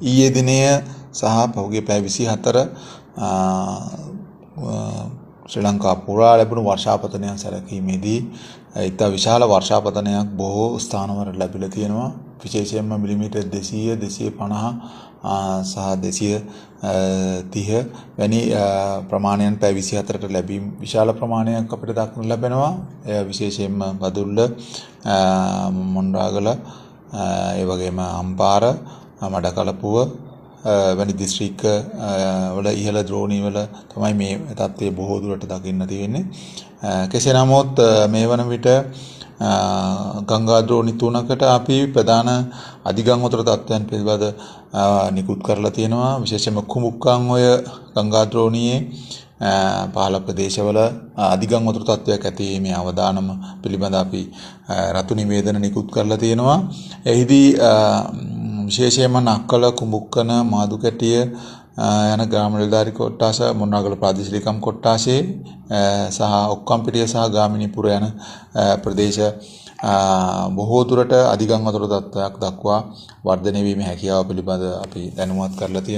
ඊයේ දිනය සහ පහුගිය පැය 24 ශ්‍රී ලංකා පුරා ලැබුණු වර්ෂාපතනයන් සැලකීමේදී ඉතා විශාල වර්ෂාපතනයක් බොහෝ ස්ථානවල ලැබිලා තියෙනවා. විශේෂයෙන්ම මිලිමීටර් 200 250 සහ 230 වැනි ප්‍රමාණයන් පැය 24ට ලැබීම විශාල ප්‍රමාණයක් අපිට දක්නට ලැබෙනවා. එය විශේෂයෙන්ම බදුල්ල, මොණරාගල, ඒ වගේම අම්පාර, මඩකලපුව වැනි දිස්ත්‍රික්ක වල ඉහළ ද්‍රෝණී වල තමයි මේ තත්ත්වය බොහෝ දුරට දකින්න තියෙන්නේ. කෙසේ නමුත් මේ වන විට ගංගා ද්‍රෝණි 3කට අපි ප්‍රධාන අධිගංගතර තත්ත්වයන් පිළිබඳ නිකුත් කරලා තියෙනවා. විශේෂයෙන්ම කුමුක්කන් ඔය ගංගා ද්‍රෝණියේ පහළ ප්‍රදේශවල අධිගංගතර තත්ත්වයක් ඇතිවීමේ අවදානම පිළිබඳ අපි රතු නිවේදන නිකුත් කරලා තියෙනවා. එහිදී විශේෂයෙන්ම නක්කල, කුඹුක්කන, මාදුකැටිය යන ග්‍රාම නිලධාරී කොට්ටාස, මොණරාගල ප්‍රාදේශීය ලේකම් කොට්ටාසේ සහ ඔක්කම්පිටිය සහ ගාමිණීපුර යන ප්‍රදේශ බොහෝ දුරට අධිගංගතර තත්ත්වයක් දක්වා වර්ධනය වීමේ හැකියාව පිළිබඳ අපි දැනුවත් කරලා තියෙනවා.